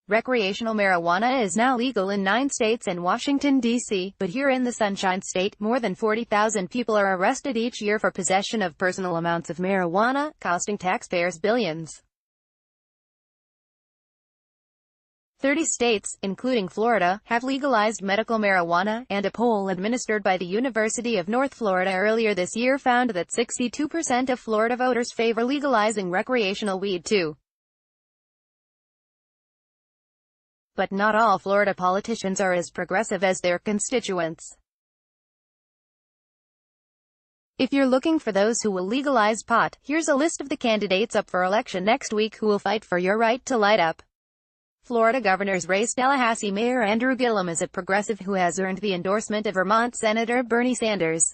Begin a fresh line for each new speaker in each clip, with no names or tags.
Recreational marijuana is now legal in 9 states and Washington, D.C., but here in the Sunshine State, more than 40,000 people are arrested each year for possession of personal amounts of marijuana, costing taxpayers billions. 30 states, including Florida, have legalized medical marijuana, and a poll administered by the University of North Florida earlier this year found that 62% of Florida voters favor legalizing recreational weed too. But not all Florida politicians are as progressive as their constituents. If you're looking for those who will legalize pot, here's a list of the candidates up for election next week who will fight for your right to light up. Florida governor's race. Tallahassee Mayor Andrew Gillum is a progressive who has earned the endorsement of Vermont Senator Bernie Sanders.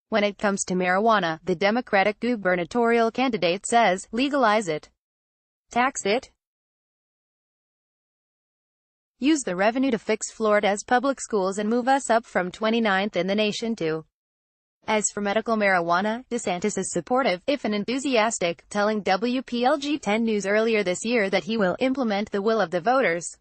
When it comes to marijuana, the Democratic gubernatorial candidate says, legalize it. Tax it. Use the revenue to fix Florida's public schools and move us up from 29th in the nation to. As for medical marijuana, DeSantis is supportive, if unenthusiastic, telling WPLG 10 News earlier this year that he will implement the will of the voters.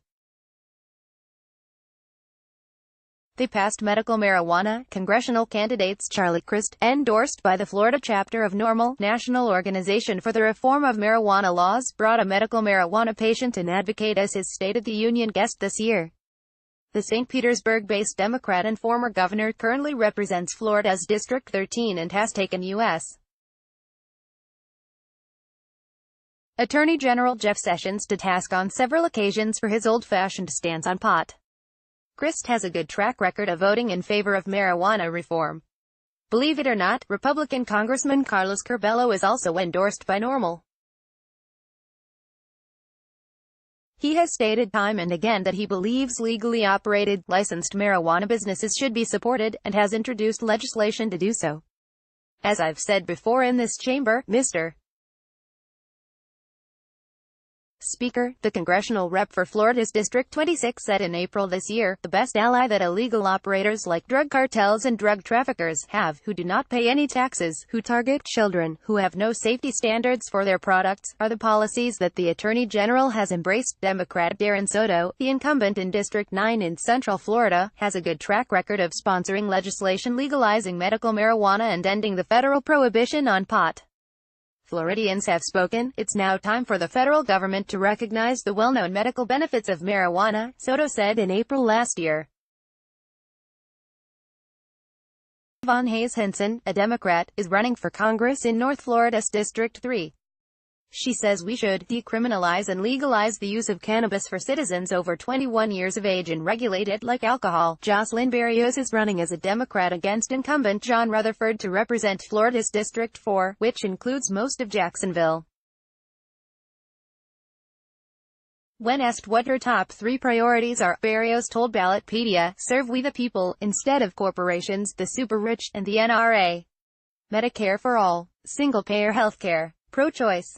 They passed medical marijuana. Congressional candidates Charlie Crist, endorsed by the Florida chapter of NORML, National Organization for the Reform of Marijuana Laws, brought a medical marijuana patient and advocate as his State of the Union guest this year. The St. Petersburg-based Democrat and former governor currently represents Florida's District 13 and has taken U.S. Attorney General Jeff Sessions to task on several occasions for his old-fashioned stance on pot. Crist has a good track record of voting in favor of marijuana reform. Believe it or not, Republican Congressman Carlos Curbelo is also endorsed by NORML. He has stated time and again that he believes legally operated, licensed marijuana businesses should be supported, and has introduced legislation to do so. As I've said before in this chamber, Mr. Speaker, the congressional rep for Florida's District 26 said in April this year, the best ally that illegal operators like drug cartels and drug traffickers have, who do not pay any taxes, who target children, who have no safety standards for their products, are the policies that the Attorney General has embraced. Democrat Darren Soto, the incumbent in District 9 in Central Florida, has a good track record of sponsoring legislation legalizing medical marijuana and ending the federal prohibition on pot. Floridians have spoken. It's now time for the federal government to recognize the well-known medical benefits of marijuana, Soto said in April last year. Yvonne Hayes Henson, a Democrat, is running for Congress in North Florida's District 3. She says we should decriminalize and legalize the use of cannabis for citizens over 21 years of age and regulate it like alcohol. Jocelyn Berrios is running as a Democrat against incumbent John Rutherford to represent Florida's District 4, which includes most of Jacksonville. When asked what her top 3 priorities are, Berrios told Ballotpedia, serve we the people, instead of corporations, the super-rich, and the NRA. Medicare for all. Single-payer healthcare. Pro-choice.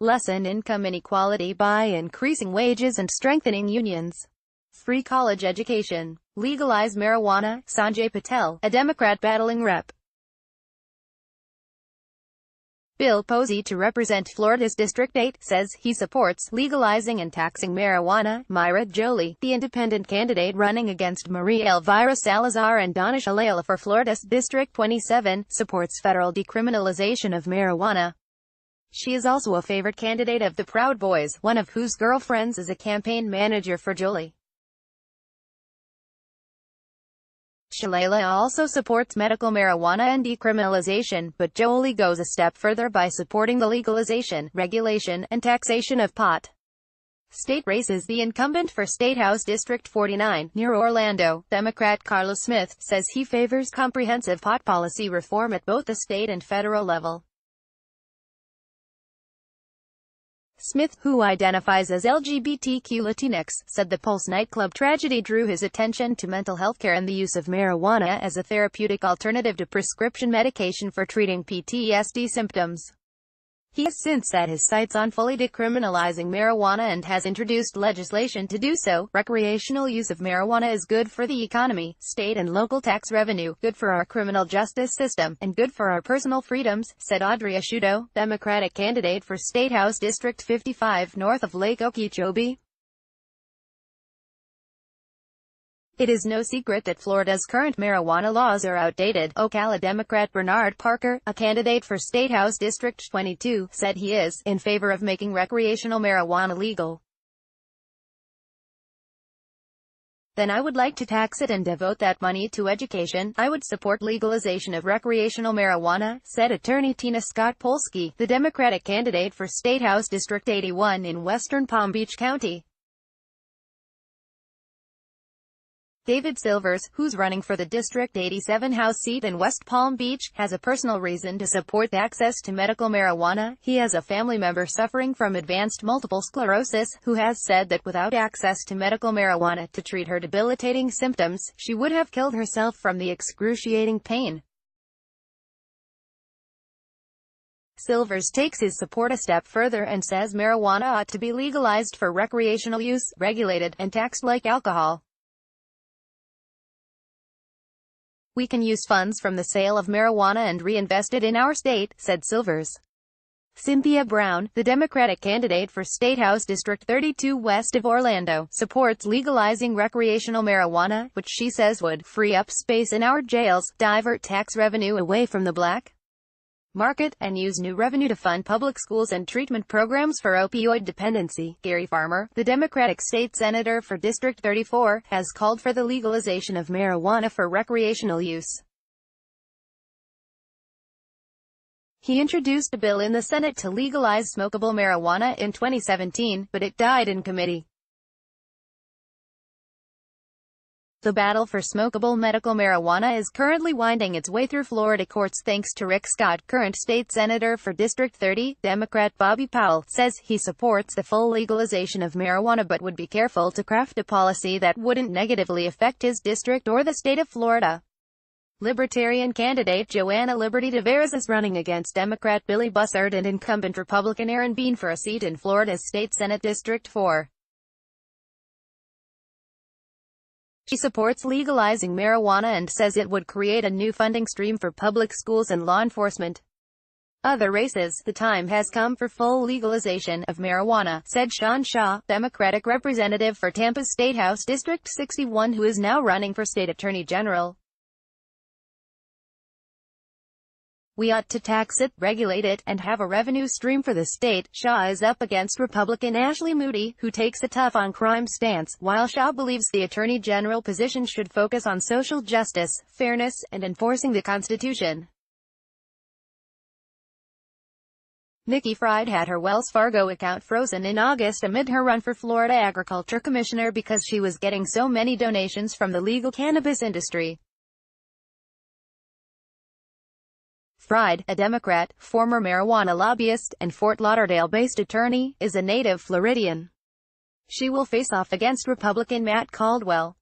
Lessen income inequality by increasing wages and strengthening unions. Free college education. Legalize marijuana. Sanjay Patel, a Democrat battling Rep. Bill Posey to represent Florida's District 8, says he supports legalizing and taxing marijuana. Myra Jolie, the independent candidate running against Maria Elvira Salazar and Donna Shalala for Florida's District 27, supports federal decriminalization of marijuana. She is also a favorite candidate of the Proud Boys, one of whose girlfriends is a campaign manager for Jolie. Shalala also supports medical marijuana and decriminalization, but Jolie goes a step further by supporting the legalization, regulation, and taxation of pot. State races. The incumbent for State House District 49, near Orlando, Democrat Carlos Smith, says he favors comprehensive pot policy reform at both the state and federal level. Smith, who identifies as LGBTQ Latinx, said the Pulse nightclub tragedy drew his attention to mental health care and the use of marijuana as a therapeutic alternative to prescription medication for treating PTSD symptoms. He has since set his sights on fully decriminalizing marijuana and has introduced legislation to do so. Recreational use of marijuana is good for the economy, state and local tax revenue, good for our criminal justice system, and good for our personal freedoms, said Audrey Asciutto, Democratic candidate for State House District 55 north of Lake Okeechobee. It is no secret that Florida's current marijuana laws are outdated. Ocala Democrat Bernard Parker, a candidate for State House District 22, said he is in favor of making recreational marijuana legal. Then I would like to tax it and devote that money to education. I would support legalization of recreational marijuana, said attorney Tina Scott Polsky, the Democratic candidate for State House District 81 in western Palm Beach County. David Silvers, who's running for the District 87 House seat in West Palm Beach, has a personal reason to support access to medical marijuana. He has a family member suffering from advanced multiple sclerosis, who has said that without access to medical marijuana to treat her debilitating symptoms, she would have killed herself from the excruciating pain. Silvers takes his support a step further and says marijuana ought to be legalized for recreational use, regulated, and taxed like alcohol. We can use funds from the sale of marijuana and reinvest it in our state, said Silvers. Cynthia Brown, the Democratic candidate for State House District 32 west of Orlando, supports legalizing recreational marijuana, which she says would free up space in our jails, divert tax revenue away from the black market, and use new revenue to fund public schools and treatment programs for opioid dependency. Gary Farmer, the Democratic state senator for District 34, has called for the legalization of marijuana for recreational use. He introduced a bill in the Senate to legalize smokable marijuana in 2017, but it died in committee. The battle for smokable medical marijuana is currently winding its way through Florida courts thanks to Rick Scott. Current state senator for District 30, Democrat Bobby Powell, says he supports the full legalization of marijuana but would be careful to craft a policy that wouldn't negatively affect his district or the state of Florida. Libertarian candidate Joanna Liberty Tavares is running against Democrat Billy Bussard and incumbent Republican Aaron Bean for a seat in Florida's State Senate District 4. She supports legalizing marijuana and says it would create a new funding stream for public schools and law enforcement. Other races, the time has come for full legalization of marijuana, said Sean Shaw, Democratic representative for Tampa's State House District 61 who is now running for state attorney general. We ought to tax it, regulate it, and have a revenue stream for the state. Shaw is up against Republican Ashley Moody, who takes a tough-on-crime stance, while Shaw believes the Attorney General position should focus on social justice, fairness, and enforcing the Constitution. Nikki Fried had her Wells Fargo account frozen in August amid her run for Florida Agriculture Commissioner because she was getting so many donations from the legal cannabis industry. Fried, a Democrat, former marijuana lobbyist, and Fort Lauderdale-based attorney, is a native Floridian. She will face off against Republican Matt Caldwell.